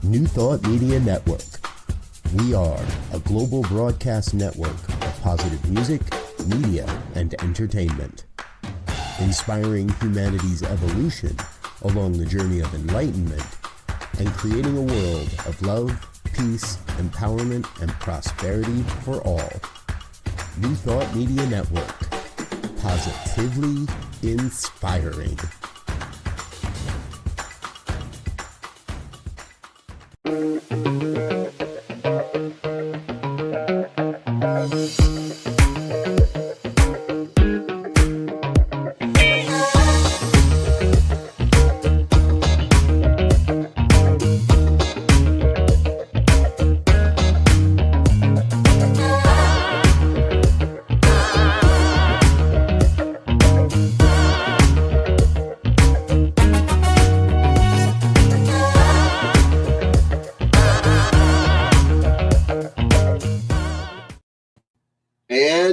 New Thought Media Network. We are a global broadcast network of positive music, media, and entertainment, inspiring humanity's evolution along the journey of enlightenment and creating a world of love, peace, empowerment, and prosperity for all. New Thought Media Network. Positively inspiring.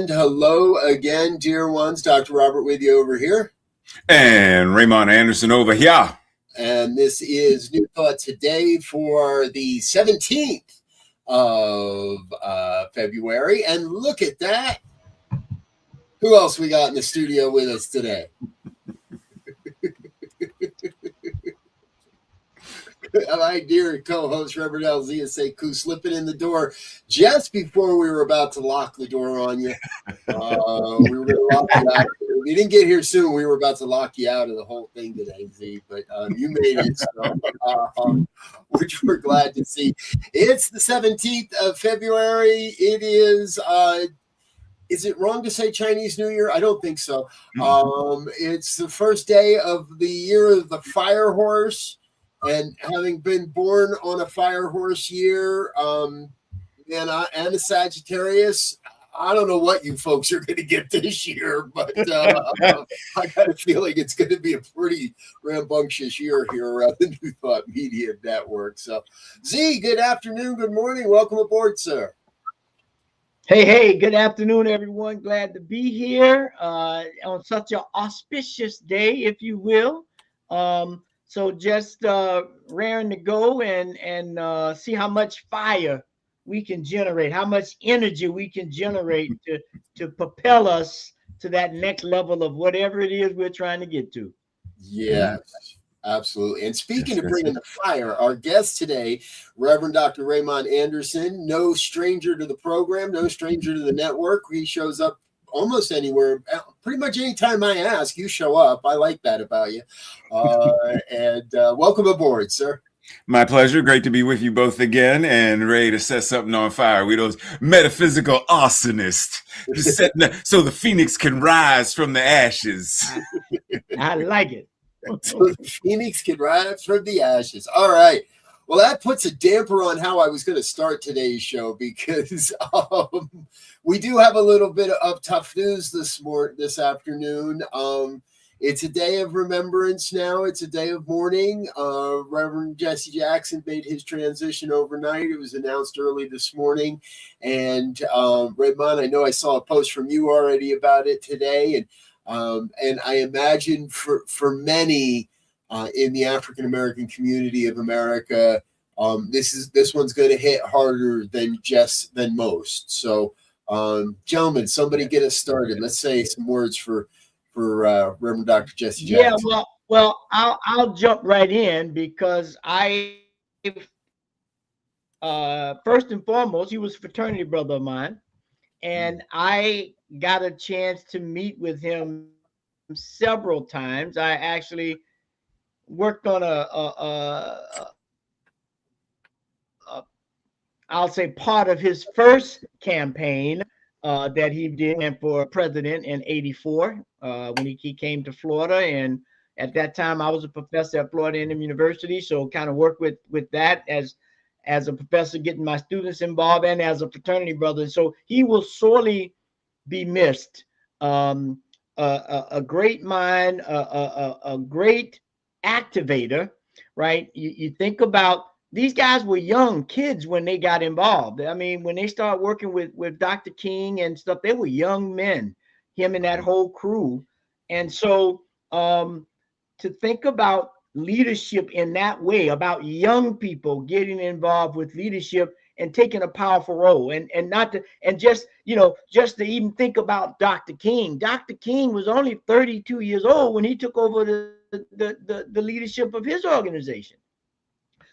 Hello again, dear ones. Dr. Robert with you over here. And Raymont Anderson over here. And this is New Thought today for the 17th of February. And look at that. Who else we got in the studio with us today? My dear co-host, Reverend Elzia, Sekou, slipping in the door just before we were about to lock the door on you. We were going to lock you out. You didn't get here soon. We were about to lock you out of the whole thing today, Z, but you made it, so, which we're glad to see. It's the 17th of February. It is it wrong to say Chinese New Year? I don't think so. It's the first day of the year of the fire horse. And having been born on a fire horse year and a Sagittarius, I don't know what you folks are going to get this year, but I got a feeling it's going to be a pretty rambunctious year here around the New Thought Media Network. So, Z, good afternoon, good morning. Welcome aboard, sir. Hey, good afternoon, everyone. Glad to be here on such an auspicious day, if you will. So just raring to go and see how much fire we can generate, how much energy we can generate to propel us to that next level of whatever it is we're trying to get to. Yes, absolutely. And speaking of bringing the fire, our guest today, Reverend Dr. Raymont Anderson, no stranger to the program, no stranger to the network. He shows up almost anywhere, pretty much anytime I ask, you show up. I like that about you. And welcome aboard, sir. My pleasure. Great to be with you both again and ready to set something on fire. We those metaphysical arsonists, just setting so the phoenix can rise from the ashes. I like it. So the phoenix can rise from the ashes. All right. Well, that puts a damper on how I was going to start today's show because we do have a little bit of tough news this afternoon. It's a day of remembrance now. It's a day of mourning. Reverend Jesse Jackson made his transition overnight. It was announced early this morning. And Raymond, I know I saw a post from you already about it today. And I imagine for many in the African-American community of America, this one's going to hit harder than most. So, gentlemen, somebody get us started. Let's say some words for Reverend Dr. Jesse Jackson. Yeah, well, I'll jump right in because first and foremost, he was a fraternity brother of mine, and I got a chance to meet with him several times. I actually worked on I'll say part of his first campaign that he did for president in '84 when he came to Florida. And at that time, I was a professor at Florida A&M University, so kind of worked with that as a professor, getting my students involved and as a fraternity brother. So he will sorely be missed. A great mind, a great activator, right? You think about these guys were young kids when they got involved. I mean, when they started working with Dr. King and stuff, they were young men, him and that whole crew. And so to think about leadership in that way, about young people getting involved with leadership and taking a powerful role, and not to, and just, you know, just to even think about Dr. King. Dr. King was only 32 years old when he took over the leadership of his organization.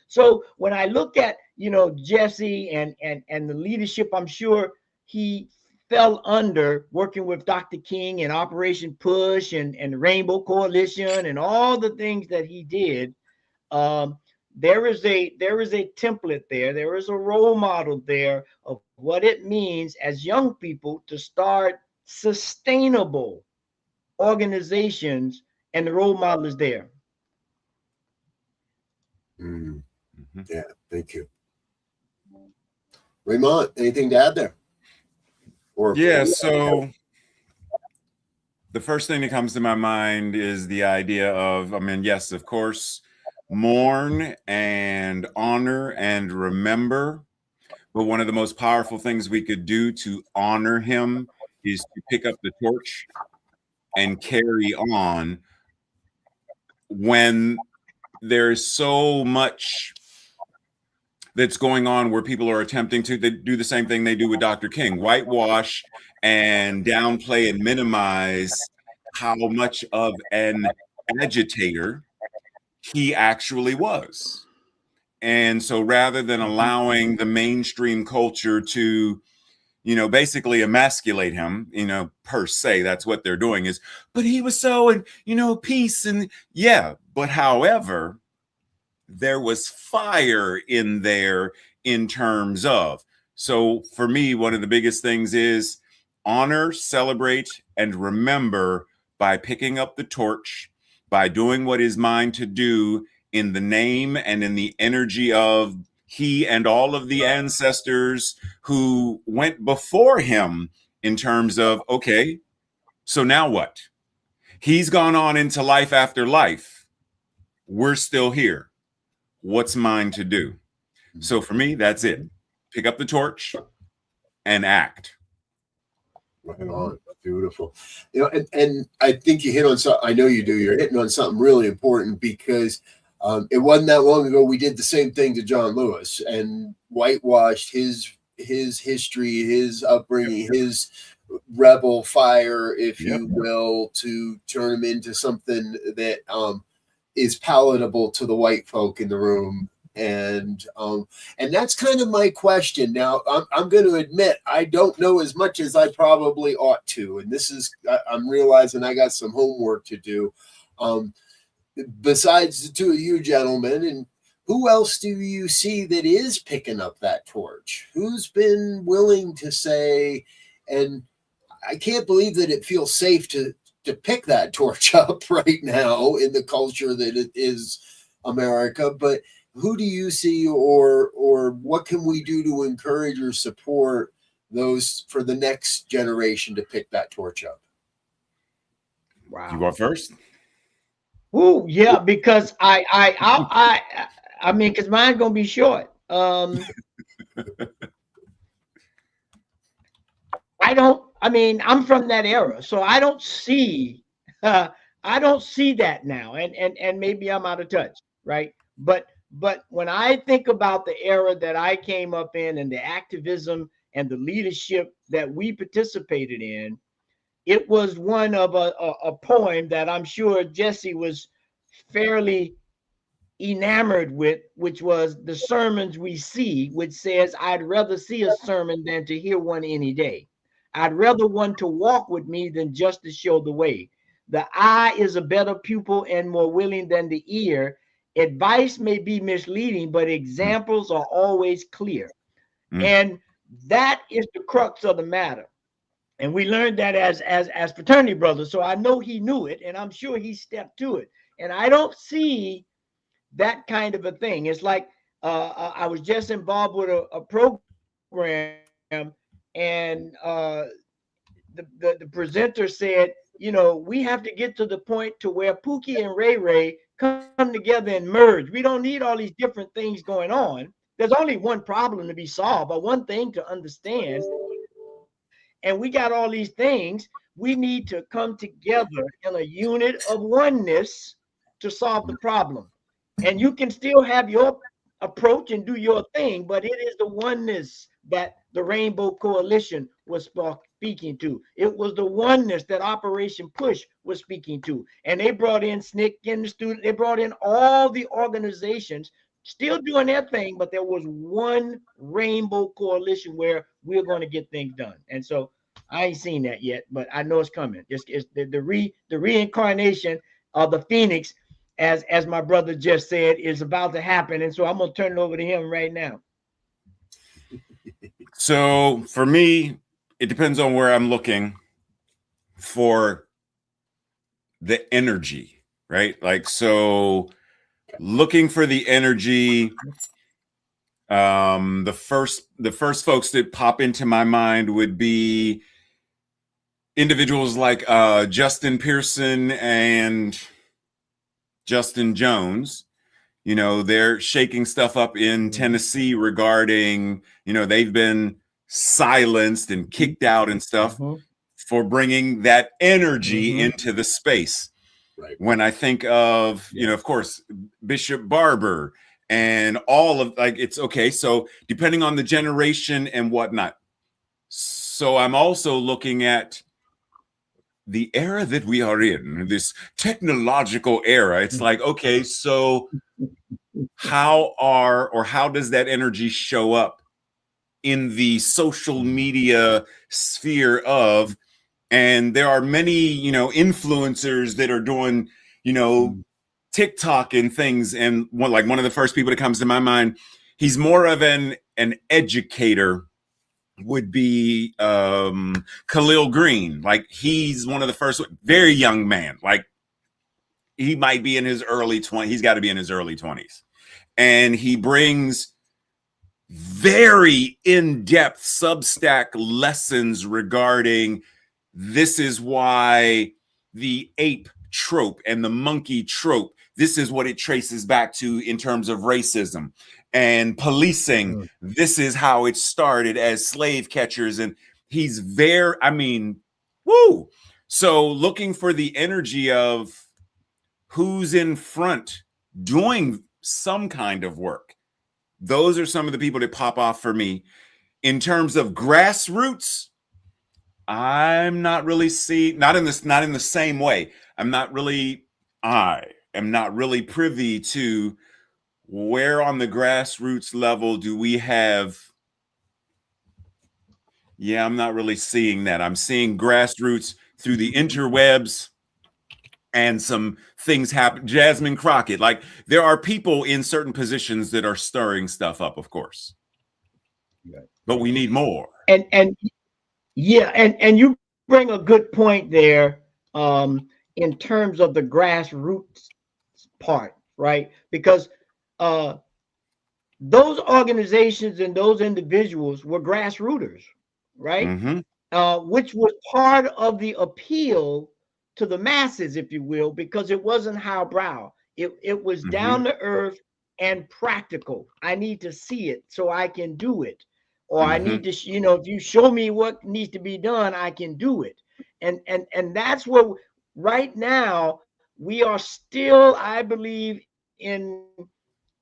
So when I look at, you know, Jesse and the leadership, I'm sure he fell under working with Dr. King and Operation Push and the Rainbow Coalition and all the things that he did. Um, there is a template there. There is a role model there of what it means as young people to start sustainable organizations, and the role model is there. Yeah, thank you. Raymont, anything to add there? Or yeah, so the first thing that comes to my mind is the idea of, I mean, yes, of course, mourn and honor and remember. But one of the most powerful things we could do to honor him is to pick up the torch and carry on when there's so much that's going on where people are attempting to do the same thing they do with Dr. King, whitewash and downplay and minimize how much of an agitator he actually was. And so rather than allowing the mainstream culture to, you know, basically emasculate him, you know, per se, that's what they're doing is, but he was so, and, you know, peace and yeah, but however, there was fire in there in terms of. So for me, one of the biggest things is honor, celebrate, and remember by picking up the torch, by doing what is mine to do in the name and in the energy of he and all of the ancestors who went before him in terms of, okay, so now what? He's gone on into life after life. We're still here. What's mine to do? So for me, that's it. Pick up the torch and act. Right on. Beautiful. You know, and I think you hit on something. I know you do. You're hitting on something really important because it wasn't that long ago we did the same thing to John Lewis and whitewashed his history, his upbringing, his rebel fire, if you will, to turn him into something that is palatable to the white folk in the room. And that's kind of my question. Now, I'm going to admit I don't know as much as I probably ought to, and this is I'm realizing I got some homework to do. Besides the two of you gentlemen, and who else do you see that is picking up that torch? Who's been willing to say? And I can't believe that it feels safe to pick that torch up right now in the culture that it is America, but who do you see, or what can we do to encourage or support those for the next generation to pick that torch up? Wow. You go first? Oh, yeah, because I mean, because mine's gonna be short. I'm from that era, so I don't see that now, and maybe I'm out of touch, right? But when I think about the era that I came up in and the activism and the leadership that we participated in, it was one of a poem that I'm sure Jesse was fairly enamored with, which was The Sermons We See, which says, I'd rather see a sermon than to hear one any day. I'd rather one to walk with me than just to show the way. The eye is a better pupil and more willing than the ear. Advice may be misleading, but examples are always clear. And that is the crux of the matter. And we learned that as fraternity brothers. So I know he knew it, and I'm sure he stepped to it. And I don't see that kind of a thing. It's like I was just involved with a program, and the presenter said, you know, we have to get to the point to where Pookie and Ray Ray come together and merge. We don't need all these different things going on. There's only one problem to be solved, but one thing to understand. And we got all these things. We need to come together in a unit of oneness to solve the problem. And you can still have your approach and do your thing, but it is the oneness that the Rainbow Coalition was speaking to. It was the oneness that Operation Push was speaking to. And they brought in SNCC in the student, they brought in all the organizations still doing their thing, but there was one Rainbow Coalition where we're going to get things done. And so I ain't seen that yet, but I know it's coming. It's the reincarnation of the Phoenix, as my brother just said, is about to happen. And so I'm gonna turn it over to him right now. So for me, it depends on where I'm looking for the energy, right? Like, so looking for the energy, the first folks that pop into my mind would be individuals like Justin Pearson and Justin Jones. You know, they're shaking stuff up in Tennessee regarding, you know, they've been silenced and kicked out and stuff for bringing that energy into the space. Right. When I think of, you know, of course, Bishop Barber and all of, like, it's okay. So depending on the generation and whatnot. So I'm also looking at the era that we are in, this technological era. It's like, okay, so how does that energy show up in the social media sphere of, and there are many, you know, influencers that are doing, you know, TikTok and things. And one of the first people that comes to my mind, he's more of an educator, would be Khalil Green. Like, he's one of the first, very young man. Like, he might be in his early 20s. He's got to be in his early 20s. And he brings very in-depth Substack lessons regarding this is why the ape trope and the monkey trope, this is what it traces back to in terms of racism and policing. This is how it started as slave catchers. And he's very, I mean, woo. So looking for the energy of who's in front doing some kind of work. Those are some of the people that pop off for me. In terms of grassroots, I'm not really not in the same way. I am not really privy to where on the grassroots level do we have. Yeah, I'm not really seeing that. I'm seeing grassroots through the interwebs and some things happen. Jasmine Crockett, like, there are people in certain positions that are stirring stuff up, of course. But we need more. And you bring a good point there, in terms of the grassroots part, right? Because those organizations and those individuals were grassrooters, right? Which was part of the appeal to the masses, if you will, because it wasn't highbrow. It was down to earth and practical. I need to see it so I can do it. Or I need to, you know, if you show me what needs to be done, I can do it. And that's what right now we are still, I believe, in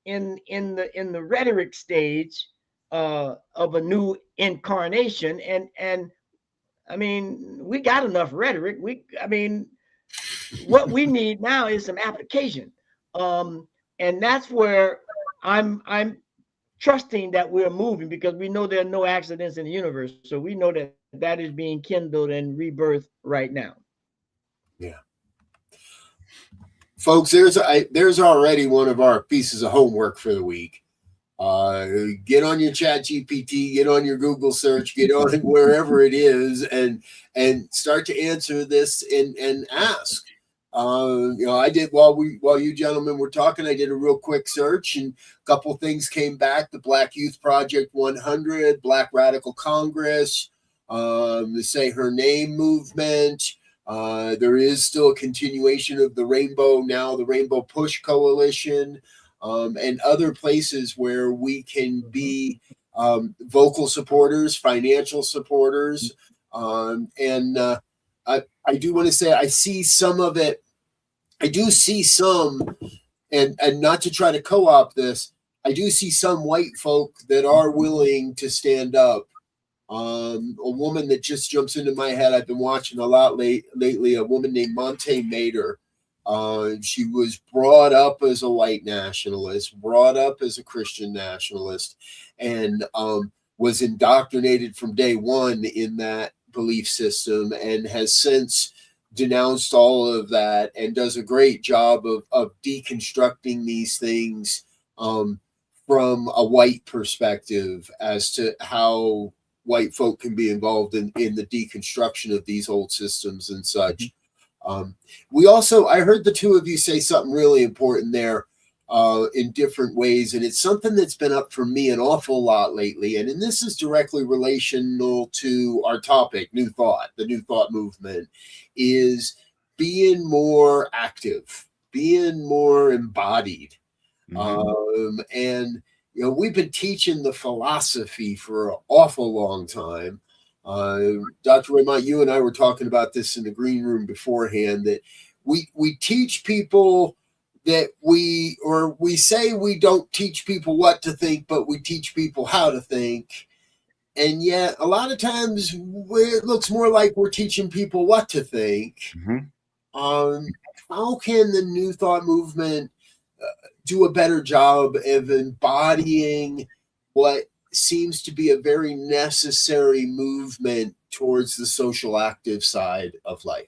the rhetoric stage of a new incarnation. And I mean, we got enough rhetoric. What we need now is some application. And that's where I'm trusting that we're moving, because we know there are no accidents in the universe. So we know that is being kindled and rebirthed right now. Yeah. Folks, there's already one of our pieces of homework for the week. Get on your Chat GPT, get on your Google search, get on wherever it is, and start to answer this and ask. You know, I did while you gentlemen were talking, I did a real quick search, and a couple things came back: the Black Youth Project 100, Black Radical Congress, the Say Her Name movement. There is still a continuation of the Rainbow Push Coalition, and other places where we can be vocal supporters, financial supporters. I do want to say I see some of it. I do see some and not to try to co-opt this, I do see some white folk that are willing to stand up. A woman that just jumps into my head, I've been watching a lot lately, a woman named Monte Mader. She was brought up as a white nationalist, brought up as a Christian nationalist, and was indoctrinated from day one in that belief system, and has since denounced all of that and does a great job of deconstructing these things from a white perspective as to how white folk can be involved in the deconstruction of these old systems and such. We also, I heard the two of you say something really important there in different ways, and it's something that's been up for me an awful lot lately, and this is directly relational to our topic, New Thought. The New Thought movement is being more active, being more embodied. And you know, we've been teaching the philosophy for an awful long time. Dr. Raymont, you and I were talking about this in the green room beforehand, that we teach people that we say we don't teach people what to think, but we teach people how to think. And yet a lot of times it looks more like we're teaching people what to think. How can the New Thought movement do a better job of embodying what seems to be a very necessary movement towards the social active side of life?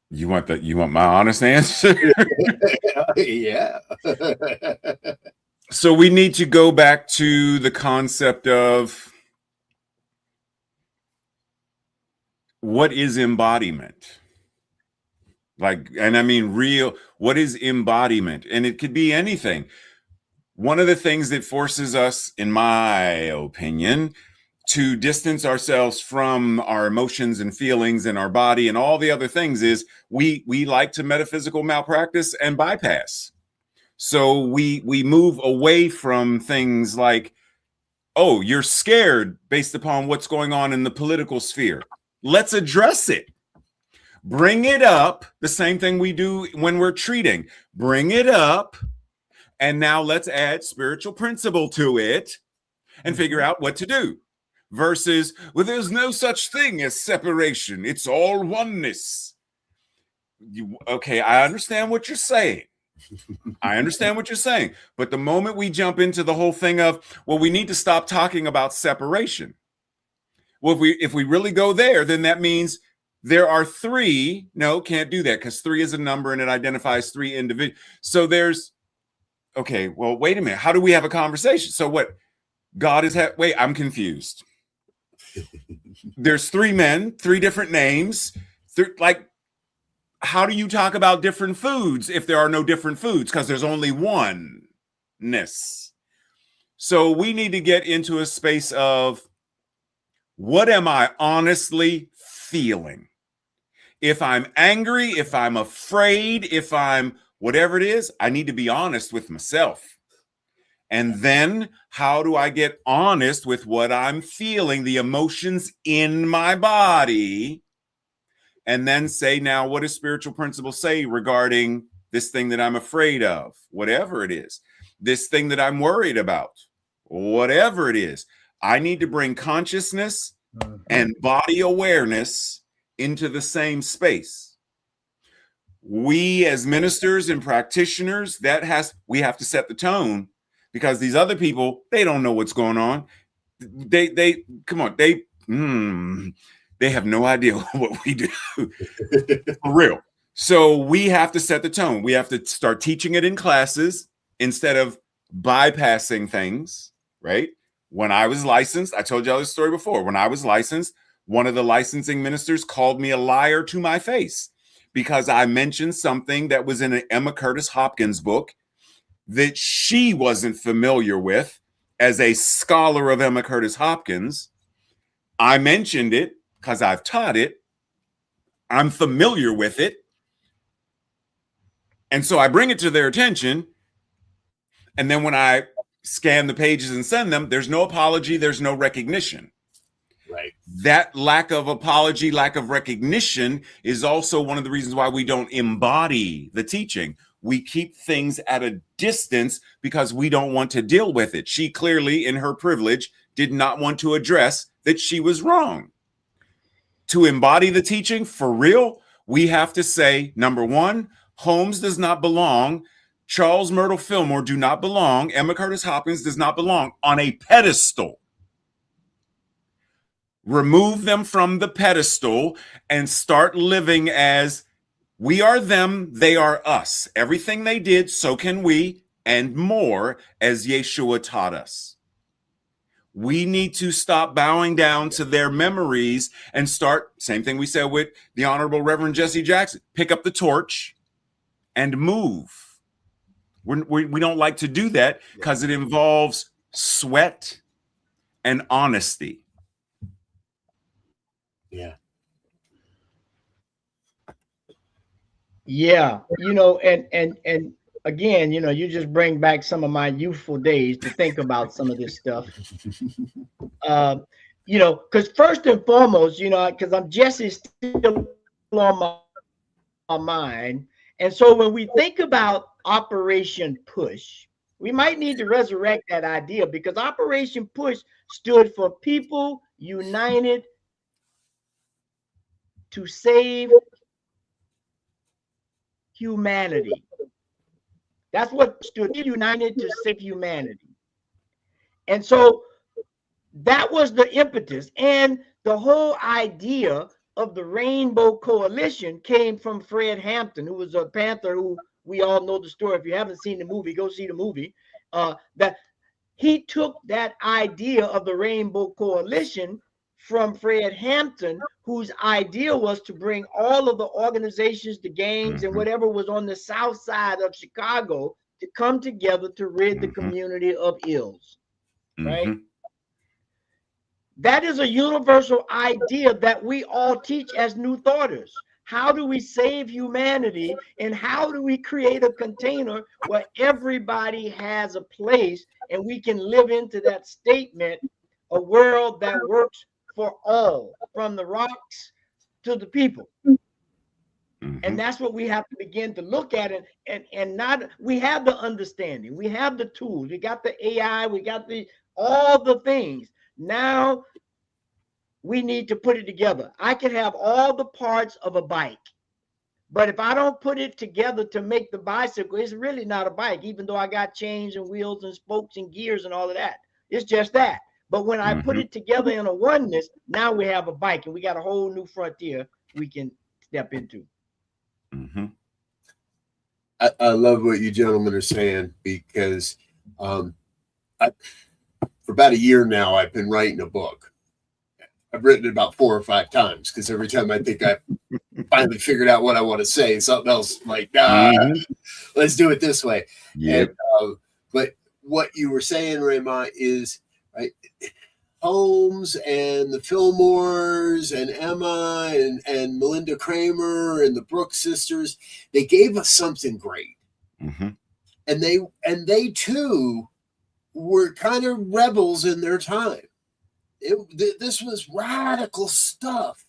You want my honest answer? Yeah. So we need to go back to the concept of what is embodiment? Like, and I mean real, what is embodiment? And it could be anything. One of the things that forces us, in my opinion, to distance ourselves from our emotions and feelings and our body and all the other things is we like to metaphysical malpractice and bypass. So we move away from things like, oh, you're scared based upon what's going on in the political sphere. Let's address it. Bring it up. The same thing we do when we're treating. Bring it up. And now let's add spiritual principle to it and figure out what to do. Versus, well, there's no such thing as separation. It's all oneness. Okay, I understand what you're saying. I understand what you're saying. But the moment we jump into the whole thing of, well, we need to stop talking about separation. Well, if we really go there, then that means there are three. No, can't do that because 3 is a number and it identifies 3 individuals. So there's, okay, well, wait a minute. How do we have a conversation? So what? God is, wait, I'm confused. There's 3 men, 3 different names. Like, how do you talk about different foods if there are no different foods? Because there's only oneness. So we need to get into a space of, what am I honestly feeling? If I'm angry, if I'm afraid, if I'm whatever it is, I need to be honest with myself. And then how do I get honest with what I'm feeling, the emotions in my body? And then say, now, what does spiritual principles say regarding this thing that I'm afraid of, whatever it is, this thing that I'm worried about, whatever it is. I need to bring consciousness and body awareness into the same space. We as ministers and practitioners, we have to set the tone, because these other people, they don't know what's going on. They come on, they have no idea what we do. For real. So we have to set the tone. We have to start teaching it in classes instead of bypassing things, right? When I was licensed, I told y'all this story before. When I was licensed, one of the licensing ministers called me a liar to my face because I mentioned something that was in an Emma Curtis Hopkins book that she wasn't familiar with as a scholar of Emma Curtis Hopkins. I mentioned it because I've taught it. I'm familiar with it. And so I bring it to their attention. And then when I scan the pages and send them, there's no apology, there's no recognition. Right. That lack of apology, lack of recognition is also one of the reasons why we don't embody the teaching. We keep things at a distance because we don't want to deal with it. She clearly, in her privilege, did not want to address that she was wrong. To embody the teaching for real, we have to say, number one, Holmes does not belong. Charles Myrtle Fillmore do not belong. Emma Curtis Hopkins does not belong on a pedestal. Remove them from the pedestal and start living as we are them, they are us. Everything they did, so can we, and more, as Yeshua taught us. We need to stop bowing down to their memories and start, same thing we said with the Honorable Reverend Jesse Jackson, pick up the torch and move. We don't like to do that because it involves sweat and honesty. Yeah. Yeah, and again, you just bring back some of my youthful days to think about some of this stuff. Because first and foremost, because I'm Jesse still on my mind, and so when we think about Operation Push, we might need to resurrect that idea, because Operation Push stood for People United to Save Humanity. That's what stood, United to Save Humanity. And so that was the impetus. And the whole idea of the Rainbow Coalition came from Fred Hampton, who was a Panther, who we all know the story. If you haven't seen the movie, go see the movie. That he took that idea of the Rainbow Coalition from Fred Hampton, whose idea was to bring all of the organizations, the gangs, and whatever was on the south side of Chicago to come together to rid the community of ills, right? That is a universal idea that we all teach as New Thoughters. How do we save humanity, and how do we create a container where everybody has a place and we can live into that statement, a world that works for all, from the rocks to the people? And that's what we have to begin to look at it, and not, we have the understanding, we have the tools, we got the AI, we got all the things. Now we need to put it together. I can have all the parts of a bike, but if I don't put it together to make the bicycle, it's really not a bike, even though I got chains and wheels and spokes and gears and all of that. It's just that. But when I put it together in a oneness, now we have a bike, and we got a whole new frontier we can step into. I love what you gentlemen are saying, because for about a year now, I've been writing a book. I've written it about 4 or 5 times, because every time I think I finally figured out what I want to say, something else like, let's do it this way. Yep. And, but what you were saying, Raymont, is right. Holmes and the Fillmores and Emma and Melinda Kramer and the Brooks sisters, they gave us something great. And they too were kind of rebels in their time. This was radical stuff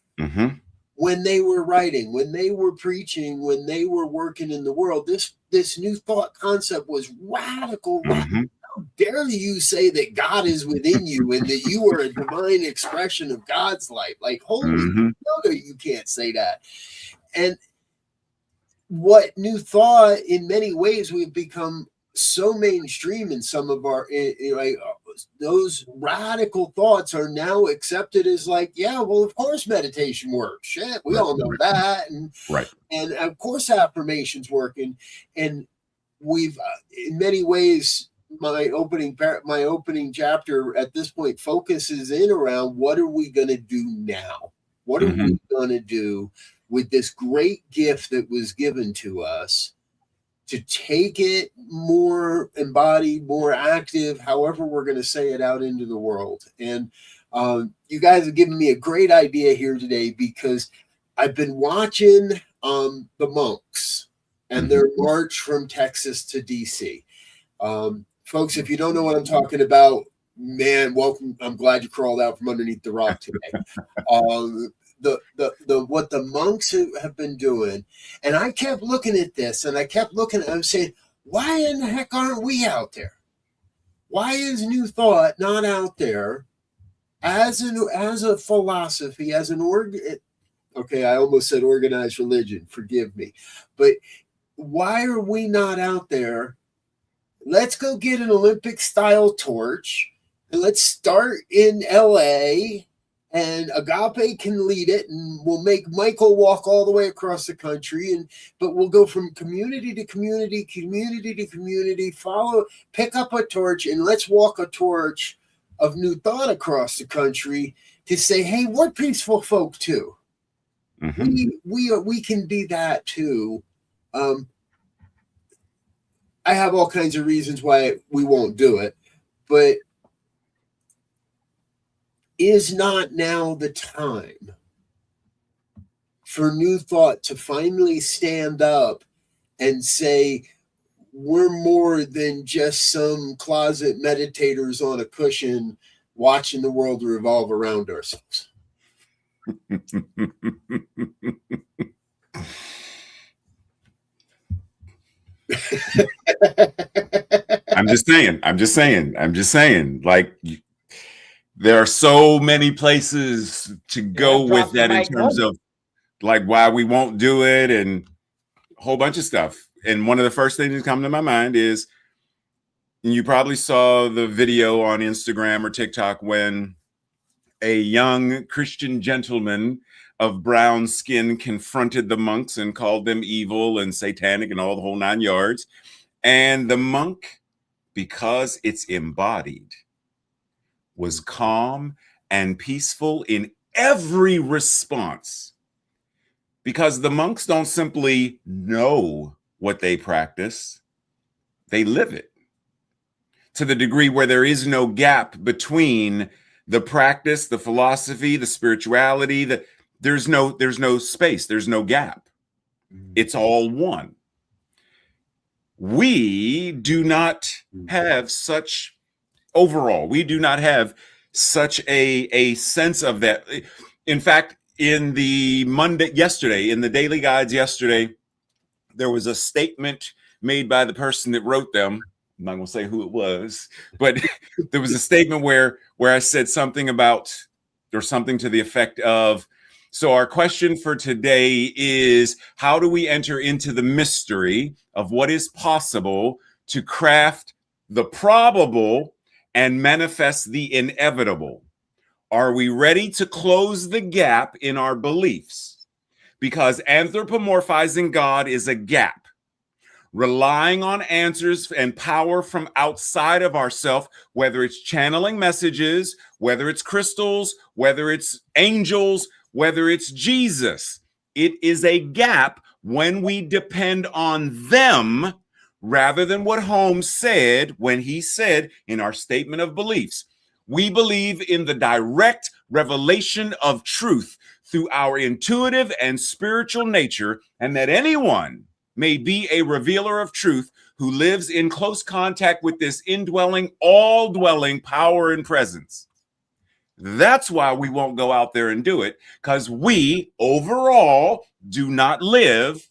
when they were writing, when they were preaching, when they were working in the world. This new thought concept was radical. How dare you say that God is within you and that you are a divine expression of God's life? Like, holy no, you can't say that. And what New Thought, in many ways, we've become so mainstream in some of our, those radical thoughts are now accepted as like, yeah, well, of course meditation works. Shit, we all know that. And of course affirmations work. And we've, in many ways, my opening chapter at this point focuses in around, what are we going to do now? What are we going to do with this great gift that was given to us, to take it more embodied, more active, however we're going to say it, out into the world? And you guys have given me a great idea here today, because I've been watching the monks and their march from Texas to DC. Folks, if you don't know what I'm talking about, man, welcome. I'm glad you crawled out from underneath the rock today. The what the monks have been doing, and I kept looking at this, and I'm saying, why in the heck aren't we out there? Why is New Thought not out there as a philosophy, as an okay, I almost said organized religion, forgive me, but why are we not out there? Let's go get an Olympic style torch, and let's start in LA, and Agape can lead it, and we'll make Michael walk all the way across the country, but we'll go from community to community, community to community, pick up a torch, and let's walk a torch of New Thought across the country to say, hey, we're peaceful folk too. Mm-hmm. We can be that too. I have all kinds of reasons why we won't do it, but is not now the time for New Thought to finally stand up and say, we're more than just some closet meditators on a cushion watching the world revolve around ourselves? I'm just saying, like, there are so many places to go with that in terms of like why we won't do it and a whole bunch of stuff. And one of the first things that come to my mind is, you probably saw the video on Instagram or TikTok when a young Christian gentleman of brown skin confronted the monks and called them evil and satanic and all the whole 9 yards. And the monk, because it's embodied, was calm and peaceful in every response, because the monks don't simply know what they practice, they live it, to the degree where there is no gap between the practice, the philosophy, the spirituality, there's no space, there's no gap. It's all one. We do not have such, overall, we do not have such a sense of that. In fact, in the daily guides yesterday, there was a statement made by the person that wrote them. I'm not going to say who it was, but there was a statement where I said something about, or something to the effect of, so our question for today is, how do we enter into the mystery of what is possible to craft the probable and manifest the inevitable? Are we ready to close the gap in our beliefs? Because anthropomorphizing God is a gap. Relying on answers and power from outside of ourselves, whether it's channeling messages, whether it's crystals, whether it's angels, whether it's Jesus, it is a gap when we depend on them rather than what Holmes said when he said in our statement of beliefs, we believe in the direct revelation of truth through our intuitive and spiritual nature, and that anyone may be a revealer of truth who lives in close contact with this indwelling, all-dwelling power and presence. That's why we won't go out there and do it, because we overall do not live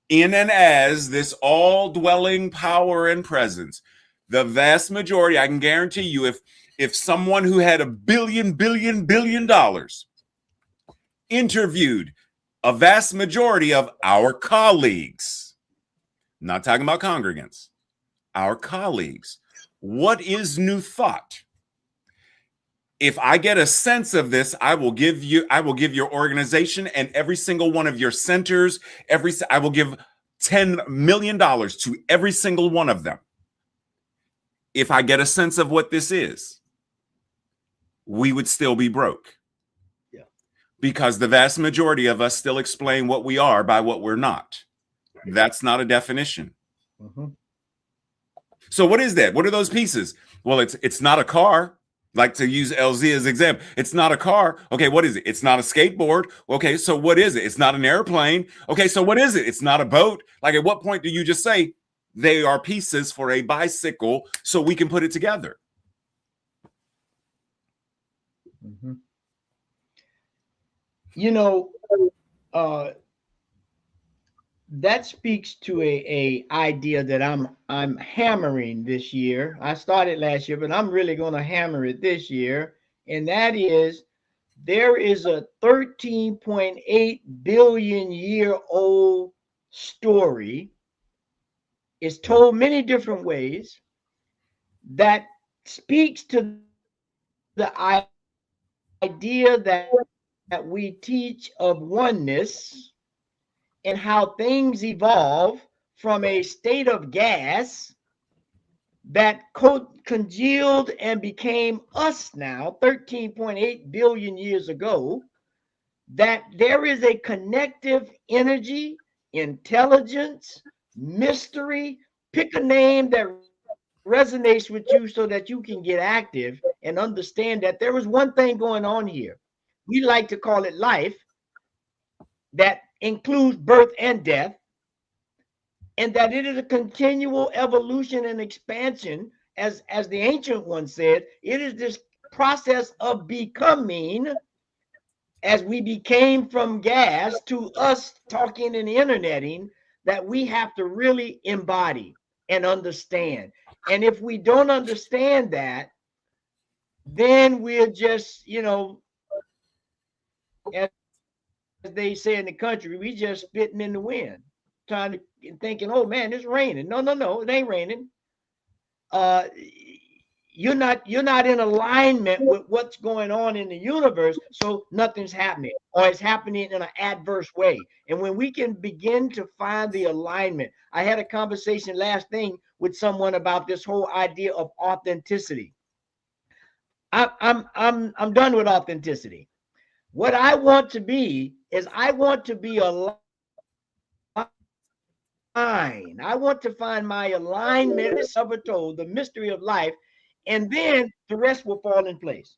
in and as this all-dwelling power and presence. The vast majority, I can guarantee you, if someone who had $1 billion interviewed a vast majority of our colleagues, I'm not talking about congregants, our colleagues, what is New Thought? If I get a sense of this, I will give your organization and every single one of your centers, I will give $10 million to every single one of them. If I get a sense of what this is, we would still be broke. Yeah. Because the vast majority of us still explain what we are by what we're not. Right. That's not a definition. Mm-hmm. So what is that? What are those pieces? Well, it's not a car. Like, to use Elzia's example, it's not a car. Okay, what is it? It's not a skateboard. Okay, so what is it? It's not an airplane. Okay, so what is it? It's not a boat. Like, at what point do you just say they are pieces for a bicycle so we can put it together? Mm-hmm. You know, that speaks to a idea that I'm hammering this year. I started last year, but I'm really going to hammer it this year, and that is there is a 13.8 billion year old story. It's told many different ways that speaks to the idea that we teach of oneness and how things evolve from a state of gas that congealed and became us now 13.8 billion years ago, that there is a connective energy, intelligence, mystery. Pick a name that resonates with you so that you can get active and understand that there is one thing going on here. We like to call it life, that includes birth and death, and that it is a continual evolution and expansion. As the ancient one said, it is this process of becoming, as we became from gas to us talking and interneting, that we have to really embody and understand. And if we don't understand that, then we're just, as they say in the country, we just spitting in the wind, trying to thinking, oh man, it's raining. No, it ain't raining. You're not in alignment with what's going on in the universe, so nothing's happening, or it's happening in an adverse way. And when we can begin to find the alignment, I had a conversation last thing with someone about this whole idea of authenticity. I'm done with authenticity. What I want to be is I want to be aligned. I want to find my alignment, the mystery of life, and then the rest will fall in place.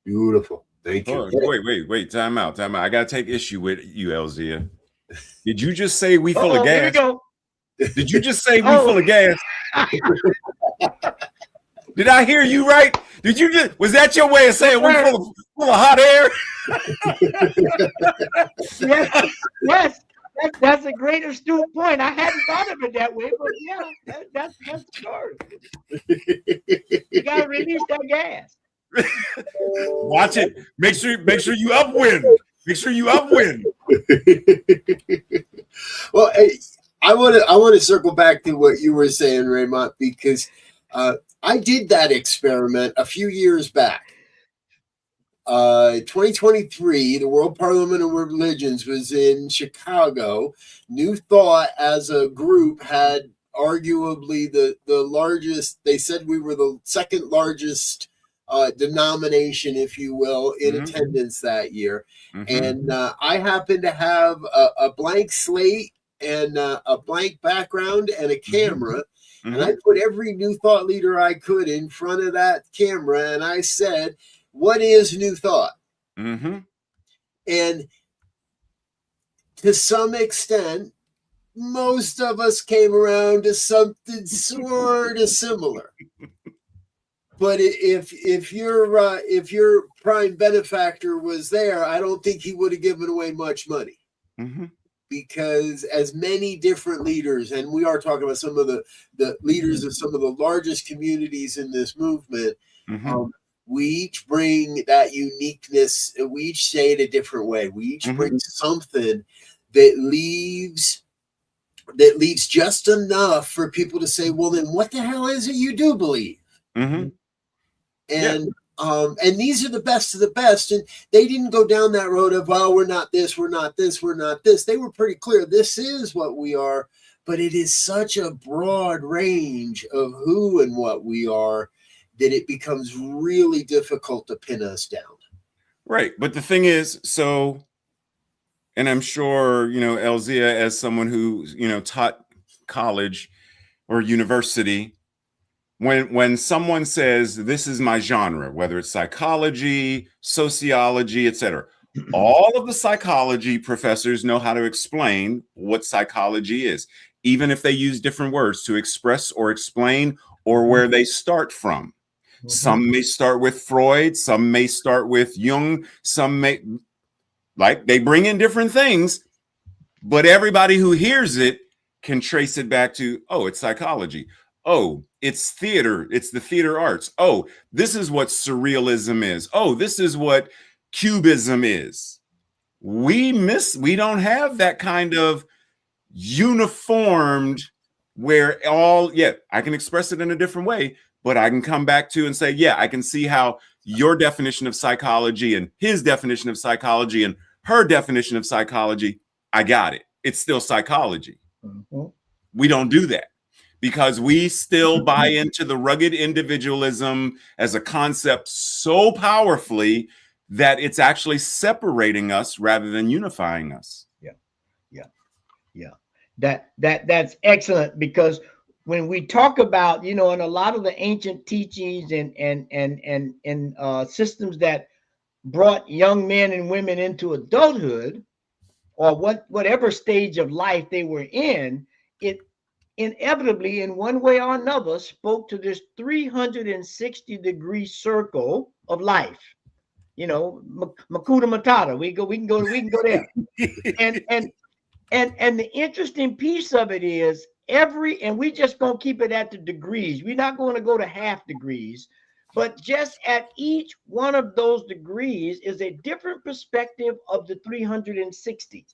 Beautiful. Thank you. Wait. Time out. I got to take issue with you, Elzia. Did you just say we full of gas? Here we go. Did you just say we full of gas? Did I hear you right? Was that your way of saying we full of hot air? Yes. That's a great astute point. I hadn't thought of it that way, but yeah, that's the story. You gotta release that gas. Watch it. Make sure you upwind. Make sure you upwind. Well, I want to circle back to what you were saying, Raymont, because I did that experiment a few years back. 2023, the World Parliament of Religions was in Chicago. New Thought as a group had arguably the largest, they said we were the second largest denomination, if you will, in attendance that year. And I happened to have a blank slate and a blank background and a camera. And I put every New Thought leader I could in front of that camera, and I said, what is New Thought? And to some extent, most of us came around to something sort of similar. But if your prime benefactor was there, I don't think he would have given away much money. Because as many different leaders, and we are talking about some of the leaders of some of the largest communities in this movement, we each bring that uniqueness. We each say it a different way. We each bring something that leaves just enough for people to say, well, then what the hell is it you do believe? And these are the best of the best. And they didn't go down that road of, well, we're not this, we're not this, we're not this. They were pretty clear. This is what we are. But it is such a broad range of who and what we are that it becomes really difficult to pin us down. Right. But the thing is, and I'm sure, Elzia, as someone who, taught college or university, when someone says, this is my genre, whether it's psychology, sociology, etc., all of the psychology professors know how to explain what psychology is, even if they use different words to express or explain or where they start from. Some may start with Freud, some may start with Jung, some may, like, they bring in different things, but everybody who hears it can trace it back to, oh, it's psychology. Oh, it's theater. It's the theater arts. Oh, this is what surrealism is. Oh, this is what cubism is. We don't have that kind of uniformed where I can express it in a different way, but I can come back to and say, yeah, I can see how your definition of psychology and his definition of psychology and her definition of psychology, I got it. It's still psychology. We don't do that because we still buy into the rugged individualism as a concept so powerfully that it's actually separating us rather than unifying us. That's excellent, because when we talk about, in a lot of the ancient teachings and systems that brought young men and women into adulthood, or whatever stage of life they were in, it inevitably, in one way or another, spoke to this 360-degree circle of life. Makuta Matata. We can go there. And the interesting piece of it is and we just gonna keep it at the degrees. We're not going to go to half degrees, but just at each one of those degrees is a different perspective of the 360.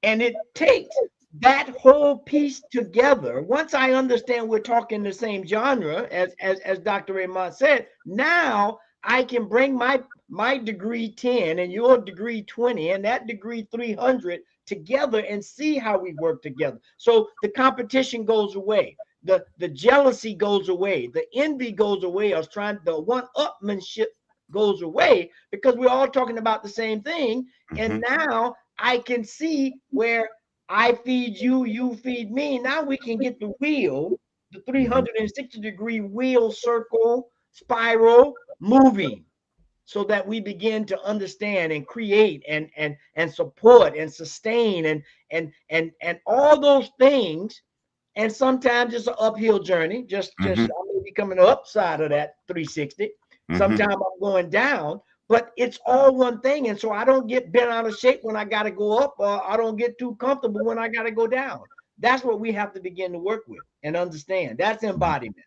And it takes that whole piece together. Once I understand we're talking the same genre, as Dr. Raymont said, now I can bring my degree 10 and your degree 20 and that degree 300 together and see how we work together. So the competition goes away. The jealousy goes away. The envy goes away. The one-upmanship goes away, because we're all talking about the same thing. And now I can see where I feed you, you feed me. Now we can get the wheel, the 360-degree wheel, circle, spiral moving, so that we begin to understand and create and support and sustain and all those things. And sometimes it's an uphill journey. Just I may be coming upside of that 360. Sometimes I'm going down, but it's all one thing. And so I don't get bent out of shape when I got to go up, or I don't get too comfortable when I got to go down. That's what we have to begin to work with and understand. That's embodiment.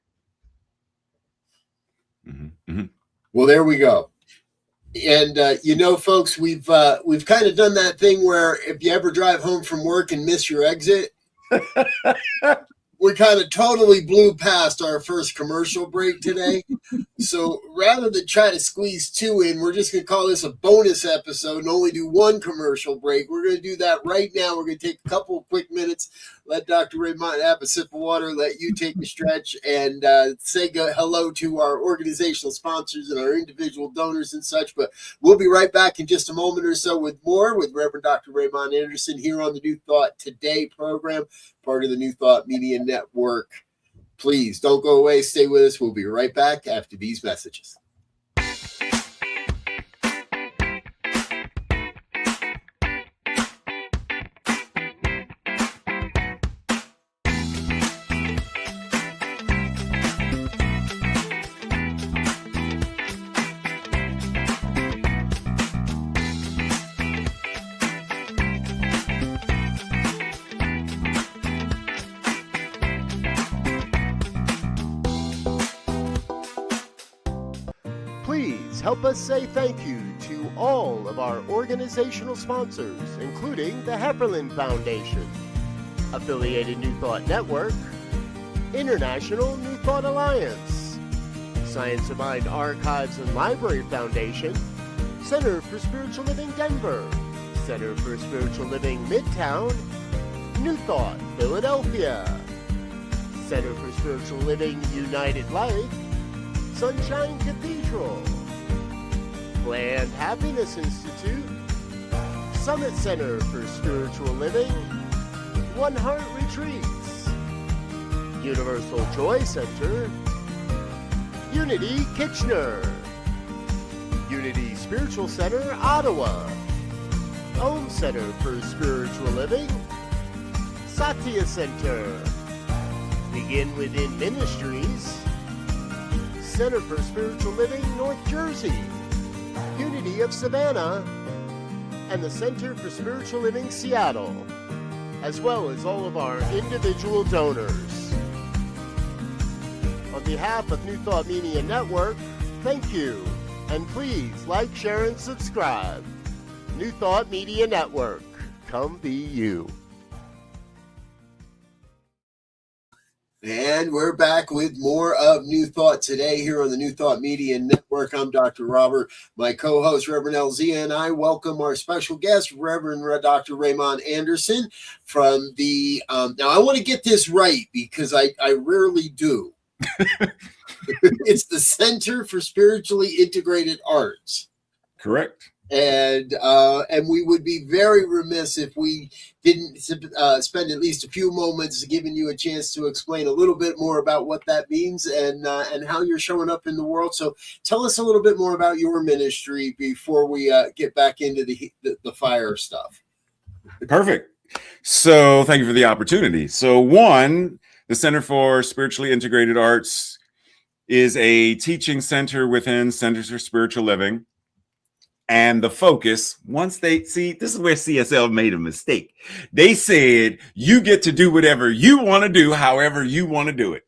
Well, there we go. And folks, we've kind of done that thing where if you ever drive home from work and miss your exit, we kind of totally blew past our first commercial break today. So rather than try to squeeze two in, we're just going to call this a bonus episode and only do one commercial break. We're going to do that right now. We're going to take a couple of quick minutes, let Dr. Raymont have a sip of water, let you take a stretch, and say hello to our organizational sponsors and our individual donors and such. But we'll be right back in just a moment or so with more with Reverend Dr. Raymont Anderson here on the New Thought Today program, part of the New Thought Media Network. Please don't go away. Stay with us. We'll be right back after these messages. Help us say thank you to all of our organizational sponsors, including the Hefferland Foundation, Affiliated New Thought Network, International New Thought Alliance, Science of Mind Archives and Library Foundation, Center for Spiritual Living Denver, Center for Spiritual Living Midtown, New Thought Philadelphia, Center for Spiritual Living United Life, Sunshine Cathedral, Planned Happiness Institute, Summit Center for Spiritual Living, One Heart Retreats, Universal Joy Center, Unity Kitchener, Unity Spiritual Center Ottawa, Home Center for Spiritual Living, Satya Center, Begin Within Ministries, Center for Spiritual Living, North Jersey, Unity of Savannah, and the Center for Spiritual Living, Seattle, as well as all of our individual donors. On behalf of New Thought Media Network, thank you, and please like, share, and subscribe. New Thought Media Network, come be you. And we're back with more of New Thought today here on the New Thought Media Network. I'm Dr. Robert. My co-host, Reverend Elzia, and I welcome our special guest, Reverend Dr. Raymont Anderson from the, now I want to get this right because I rarely do. It's the Center for Spiritually Integrated Arts. Correct. And we would be very remiss if we didn't spend at least a few moments giving you a chance to explain a little bit more about what that means and how you're showing up in the world. So tell us a little bit more about your ministry before we get back into the fire stuff. Perfect. So thank you for the opportunity. So one, the Center for Spiritually Integrated Arts is a teaching center within Centers for Spiritual Living. And the focus, once they see, this is where CSL made a mistake. They said, you get to do whatever you want to do, however you want to do it.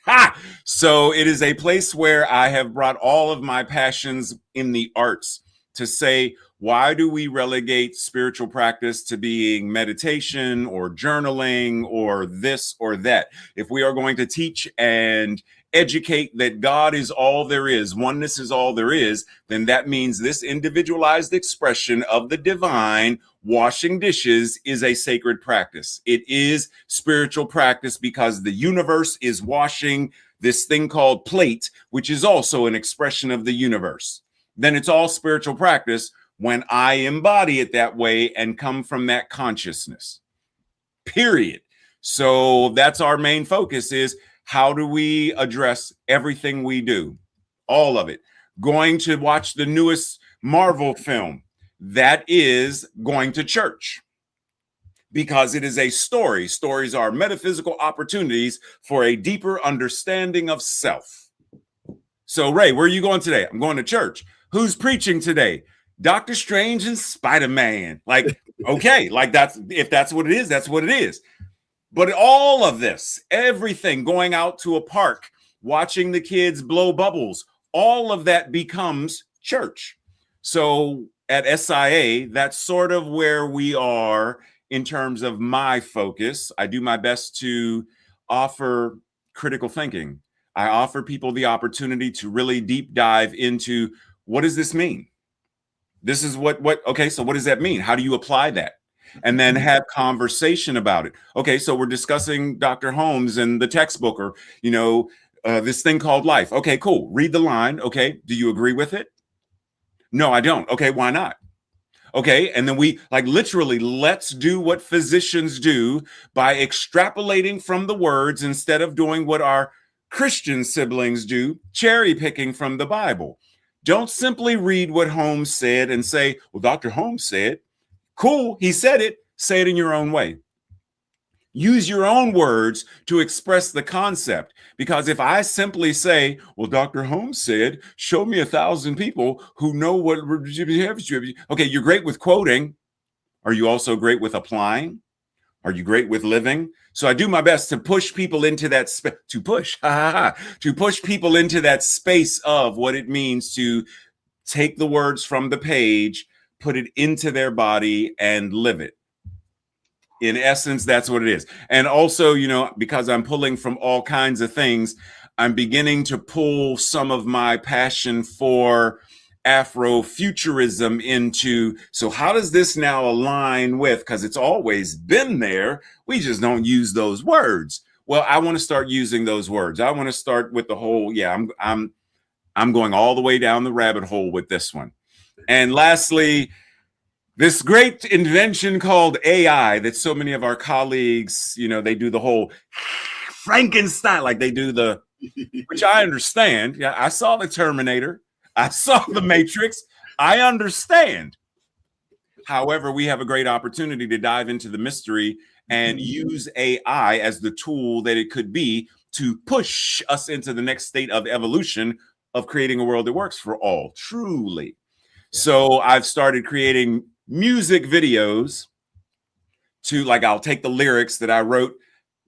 Ha! So it is a place where I have brought all of my passions in the arts to say, why do we relegate spiritual practice to being meditation or journaling or this or that? If we are going to teach and educate that God is all there is, oneness is all there is, then that means this individualized expression of the divine, washing dishes, is a sacred practice. It is spiritual practice because the universe is washing this thing called plate, which is also an expression of the universe. Then it's all spiritual practice when I embody it that way and come from that consciousness, period. So that's our main focus, is how do we address everything we do? All of it. Going to watch the newest Marvel film, that is going to church because it is a story. Stories are metaphysical opportunities for a deeper understanding of self. So Ray, where are you going today? I'm going to church. Who's preaching today? Doctor Strange and Spider-Man. Like, okay, like if that's what it is, that's what it is. But all of this, everything, going out to a park, watching the kids blow bubbles, all of that becomes church. So at SIA, that's sort of where we are in terms of my focus. I do my best to offer critical thinking. I offer people the opportunity to really deep dive into, what does this mean? This is okay, so what does that mean? How do you apply that? And then have conversation about it. Okay, so we're discussing Dr. Holmes and the textbook, or, this thing called life. Okay, cool. Read the line. Okay, do you agree with it? No, I don't. Okay, why not? Okay, and then we literally, let's do what physicians do by extrapolating from the words instead of doing what our Christian siblings do, cherry picking from the Bible. Don't simply read what Holmes said and say, well, Dr. Holmes said. Cool, he said it. Say it in your own way. Use your own words to express the concept. Because if I simply say, well, Dr. Holmes said, show me 1,000 people who know what, okay, you're great with quoting. Are you also great with applying? Are you great with living? So I do my best to push people into that to push people into that space of what it means to take the words from the page, put it into their body and live it. In essence, that's what it is. And also, because I'm pulling from all kinds of things, I'm beginning to pull some of my passion for Afrofuturism into, so how does this now align with, because it's always been there, we just don't use those words. Well, I want to start using those words. I want to start with the whole, I'm going all the way down the rabbit hole with this one. And lastly, this great invention called AI that so many of our colleagues, they do the whole Frankenstein, like they do which I understand. Yeah, I saw the Terminator. I saw the Matrix. I understand. However, we have a great opportunity to dive into the mystery and use AI as the tool that it could be to push us into the next state of evolution of creating a world that works for all, truly. So I've started creating music videos to, like, I'll take the lyrics that I wrote,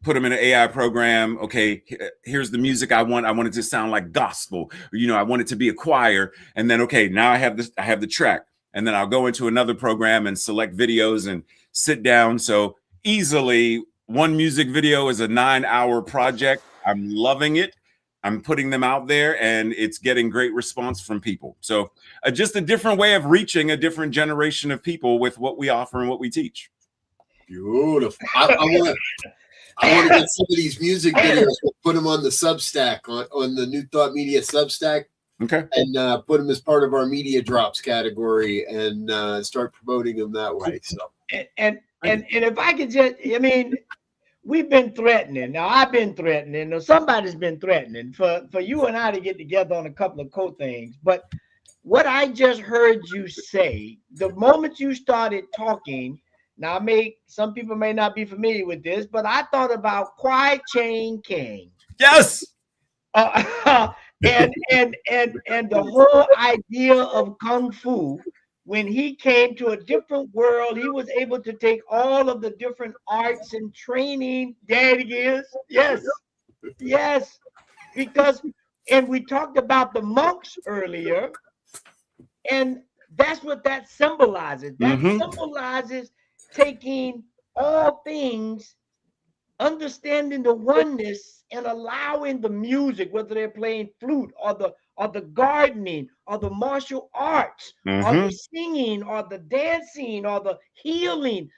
put them in an AI program. Okay, here's the music I want. I want it to sound like gospel. I want it to be a choir. And then, okay, now I have this, I have the track. And then I'll go into another program and select videos and sit down. So easily, one music video is a 9-hour project. I'm loving it. I'm putting them out there and it's getting great response from people. So just a different way of reaching a different generation of people with what we offer and what we teach. Beautiful. I want to get some of these music videos, put them on the Substack, on the New Thought Media Substack. Okay. And put them as part of our media drops category and start promoting them that way. So and if I could just, we've been threatening. Now I've been threatening, or somebody's been threatening for you and I to get together on a couple of things. But what I just heard you say, the moment you started talking, now some people may not be familiar with this, but I thought about Kwai Chang King. Yes. And the whole idea of Kung Fu, when he came to a different world, he was able to take all of the different arts and training. There it is. Yes. And we talked about the monks earlier, and that's what that symbolizes. That symbolizes taking all things, understanding the oneness, and allowing the music, whether they're playing flute or the gardening or the martial arts or the singing or the dancing or the healing.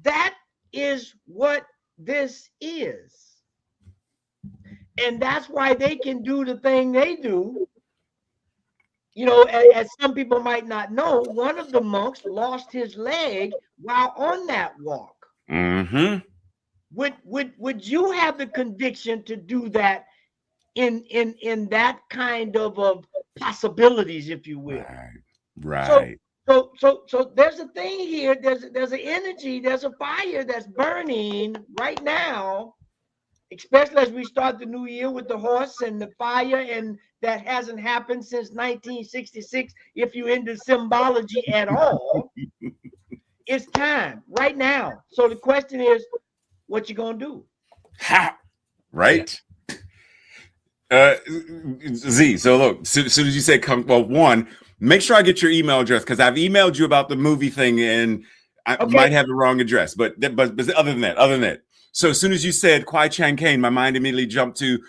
That is what this is. And that's why they can do the thing they do. As some people might not know, one of the monks lost his leg while on that walk. Would you have the conviction to do that in that kind of possibilities, if you will? Right. So there's a thing here. There's an energy. There's a fire that's burning right now, especially as we start the new year with the horse and the fire, and that hasn't happened since 1966. If you're into symbology at all, it's time right now. So the question is, what you gonna do? Right. Z. So look, soon as you say one, make sure I get your email address, because I've emailed you about the movie thing and I might have the wrong address. But other than that. So as soon as you said Kwai Chang Caine, my mind immediately jumped to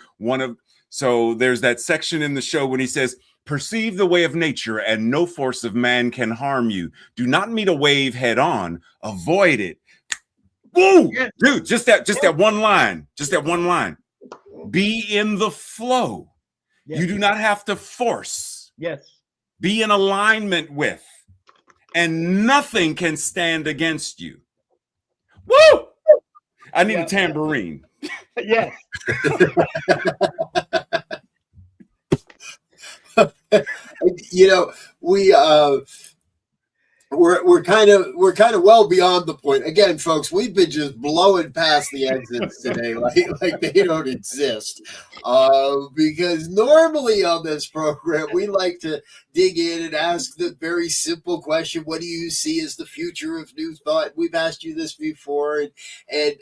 so there's that section in the show when he says, "Perceive the way of nature, and no force of man can harm you. Do not meet a wave head on. Avoid it." Woo! Yeah. Dude, just that one line. Just that one line. Be in the flow. Yes. You do not have to force. Yes. Be in alignment with. And nothing can stand against you. Woo! I need a tambourine. Yes. We're kind of well beyond the point. Again, folks, we've been just blowing past the exits today, like they don't exist. Because normally on this program, we like to dig in and ask the very simple question: what do you see as the future of New Thought? We've asked you this before, and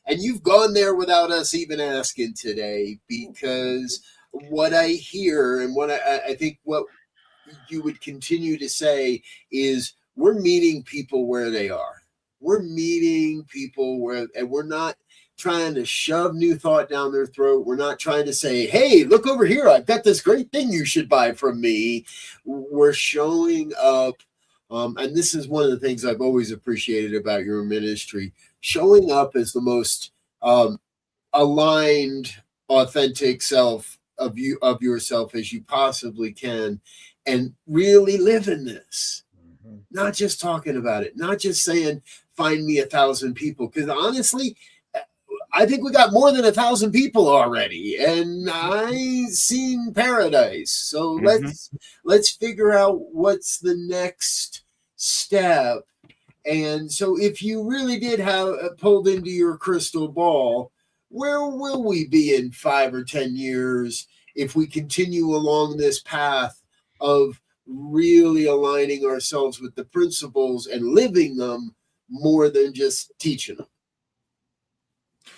you've gone there without us even asking today, because what I hear and what I think what you would continue to say is, we're meeting people where they are. We're meeting people and we're not trying to shove New Thought down their throat. We're not trying to say, "Hey, look over here, I've got this great thing you should buy from me." We're showing up. And this is one of the things I've always appreciated about your ministry, showing up as the most aligned, authentic self of yourself as you possibly can, and really living this. Not just talking about it, not just saying, "Find me 1,000 people." Because honestly, I think we got more than 1,000 people already, and I've seen paradise. So let's figure out what's the next step. And so if you really did have pulled into your crystal ball, where will we be in 5 or 10 years if we continue along this path of really aligning ourselves with the principles and living them more than just teaching them?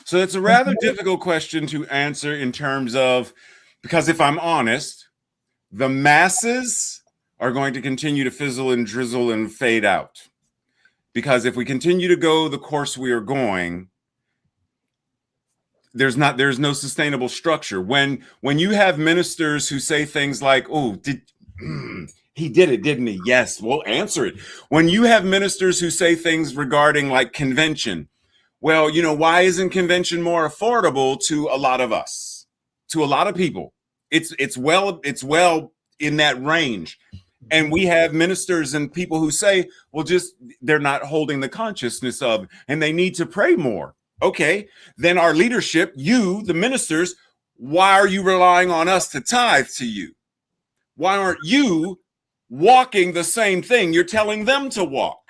So it's a rather difficult question to answer in terms of, because if I'm honest, the masses are going to continue to fizzle and drizzle and fade out. Because if we continue to go the course we are going, there's no sustainable structure. When you have ministers who say things like, "Oh, he did it, didn't he?" Yes, we'll answer it. When you have ministers who say things regarding like convention, well, why isn't convention more affordable to a lot of us, to a lot of people? It's well in that range. And we have ministers and people who say, well, they're not holding the consciousness of, and they need to pray more. Okay, then our leadership, you, the ministers, why are you relying on us to tithe to you? Why aren't you walking the same thing you're telling them to walk?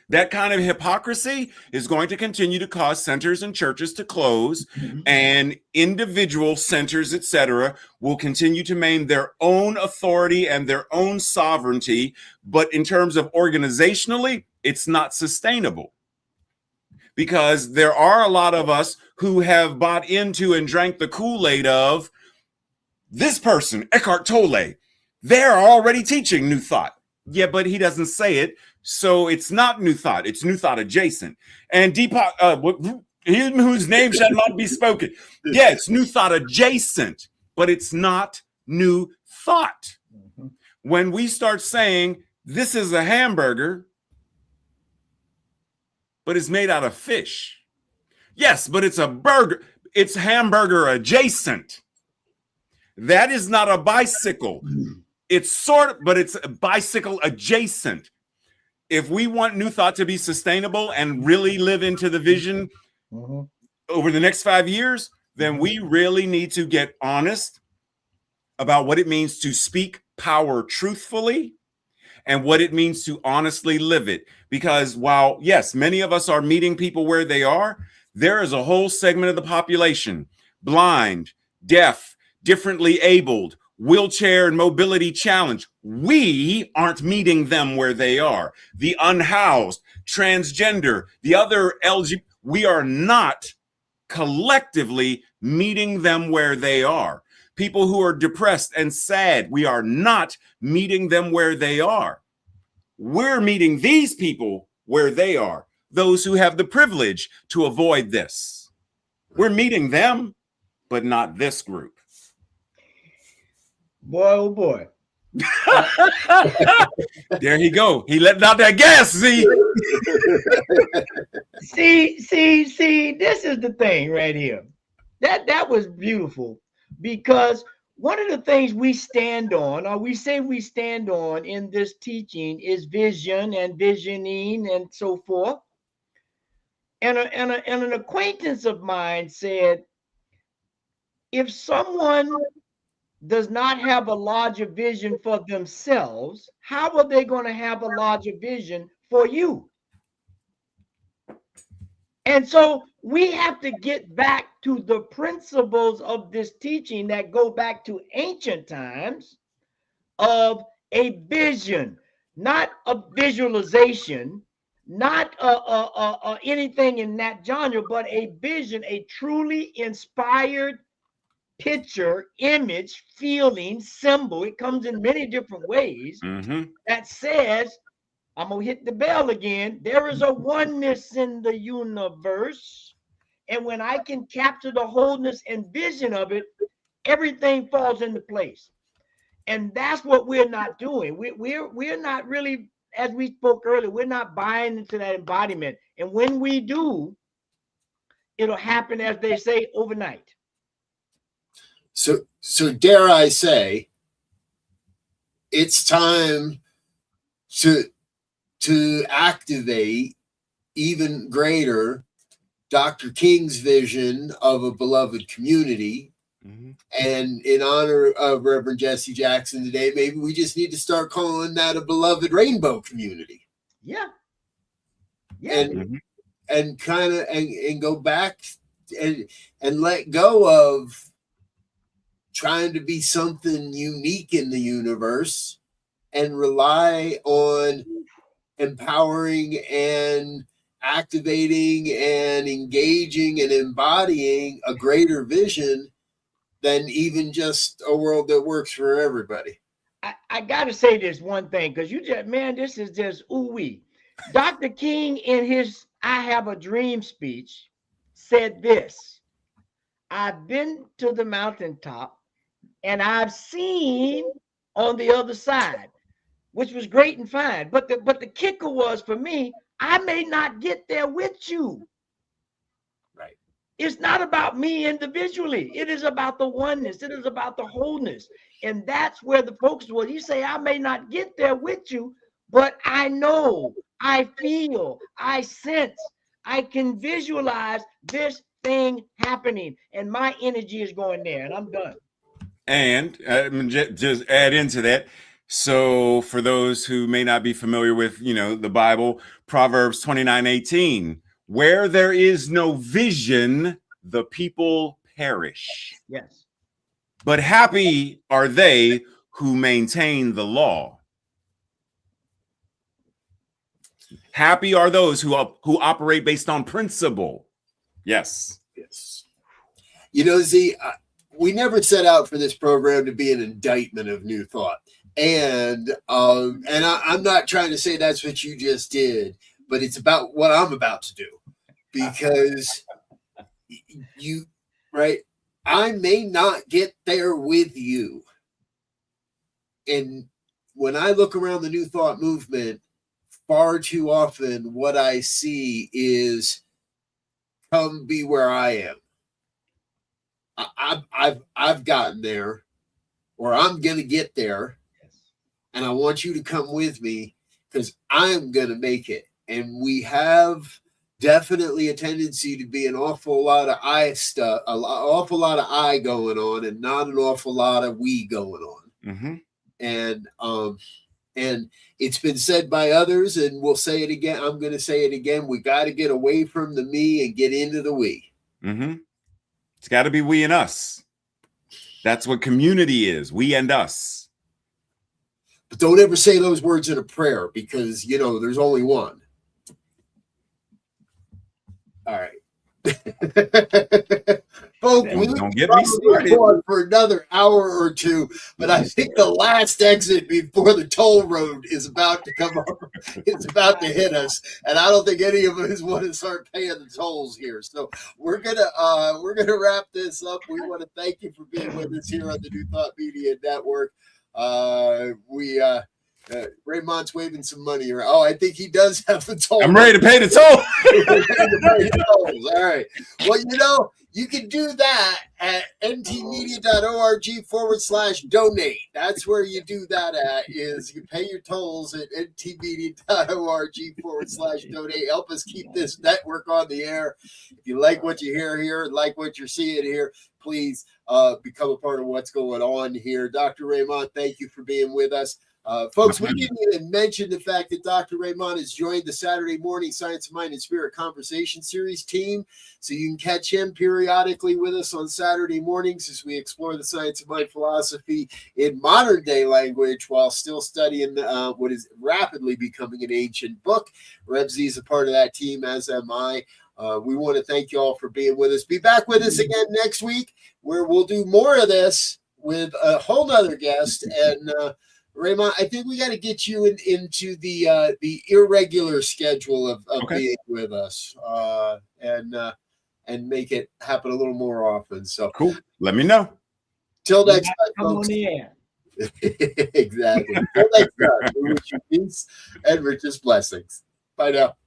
That kind of hypocrisy is going to continue to cause centers and churches to close, and individual centers, etc., will continue to maintain their own authority and their own sovereignty. But in terms of organizationally, it's not sustainable, because there are a lot of us who have bought into and drank the Kool-Aid of this person, Eckhart Tolle. They're already teaching New Thought. Yeah, but he doesn't say it. So it's not New Thought. It's New Thought adjacent. And Deepak, him whose name shall not be spoken. Yeah, it's New Thought adjacent, but it's not New Thought. When we start saying this is a hamburger, but it's made out of fish. Yes, but it's a burger. It's hamburger adjacent. That is not a bicycle. It's but it's a bicycle adjacent. If we want New Thought to be sustainable and really live into the vision over the next 5 years, then we really need to get honest about what it means to speak power truthfully and what it means to honestly live it. Because while, yes, many of us are meeting people where they are, there is a whole segment of the population, blind, deaf, differently abled, wheelchair and mobility challenged. We aren't meeting them where they are. The unhoused, transgender, the other LGBT, we are not collectively meeting them where they are. People who are depressed and sad, we are not meeting them where they are. We're meeting these people where they are, those who have the privilege to avoid this. We're meeting them, but not this group. Boy, oh boy. There he go. He let out that gas, see? See, this is the thing right here. That was beautiful, because one of the things we stand on, or we say we stand on in this teaching, is vision and visioning and so forth. And an acquaintance of mine said, if someone does not have a larger vision for themselves, how are they going to have a larger vision for you? And so we have to get back to the principles of this teaching that go back to ancient times of a vision, not a visualization, not anything in that genre, but a vision, a truly inspired picture, image, feeling, symbol. It comes in many different ways that says, I'm going to hit the bell again, there is a oneness in the universe. And when I can capture the wholeness and vision of it, everything falls into place. And that's what we're not doing. We're not really, as we spoke earlier, we're not buying into that embodiment. And when we do, it'll happen, as they say, overnight. So dare I say, it's time to activate even greater Dr. King's vision of a beloved community. And in honor of Reverend Jesse Jackson today, maybe we just need to start calling that a beloved rainbow community. Yeah. And and kind of and go back and let go of trying to be something unique in the universe and rely on empowering and activating and engaging and embodying a greater vision than even just a world that works for everybody. I got to say this one thing, because you just, man, this is just ooh-wee. Dr. King, in his I Have a Dream speech, said this: I've been to the mountaintop and I've seen on the other side, which was great and fine. But the kicker was, for me, I may not get there with you. Right. It's not about me individually. It is about the oneness. It is about the wholeness. And that's where the focus was. He say, I may not get there with you, but I know, I feel, I sense, I can visualize this thing happening, and my energy is going there, and I'm done. And just add into that. So for those who may not be familiar with, the Bible, Proverbs 29:18, where there is no vision, the people perish. Yes. But happy are they who maintain the law. Happy are those who operate based on principle. Yes. Yes. Z, we never set out for this program to be an indictment of New Thought. And I'm not trying to say that's what you just did, but it's about what I'm about to do. Because I may not get there with you. And when I look around the New Thought movement, far too often what I see is come be where I am. I've gotten there, or I'm gonna get there, and I want you to come with me because I'm gonna make it. And we have definitely a tendency to be an awful lot of I stuff, awful lot of I going on, and not an awful lot of we going on. Mm-hmm. And it's been said by others, and we'll say it again. I'm going to say it again. We got to get away from the me and get into the we. Mm-hmm. It's got to be we and us. That's what community is. We and us. But don't ever say those words in a prayer, because, there's only one. All right. Folks, don't get me started for another hour or two, but I think the last exit before the toll road is about to come up. It's about to hit us, and I don't think any of us want to start paying the tolls here. So we're gonna wrap this up. We want to thank you for being with us here on the New Thought Media Network. Raymont's waving some money around. Oh, I think he does have the toll. I'm ready to pay the toll. All right. Well, you can do that at ntmedia.org/donate. That's where you do that at, is you pay your tolls at ntmedia.org/donate. Help us keep this network on the air. If you like what you hear here, like what you're seeing here, please become a part of what's going on here. Dr. Raymont, thank you for being with us. Folks, we didn't even mention the fact that Dr. Raymont has joined the Saturday morning Science of Mind and Spirit Conversation Series team. So you can catch him periodically with us on Saturday mornings as we explore the science of mind philosophy in modern day language while still studying what is rapidly becoming an ancient book. BRZ is a part of that team, as am I. We want to thank you all for being with us. Be back with us again next week, where we'll do more of this with a whole nother guest. And Raymont, I think we got to get you into the irregular schedule of being with us, and make it happen a little more often. So cool. Let me know. Till next time, folks. Exactly. Till next time, we wish you peace and richest blessings. Bye now.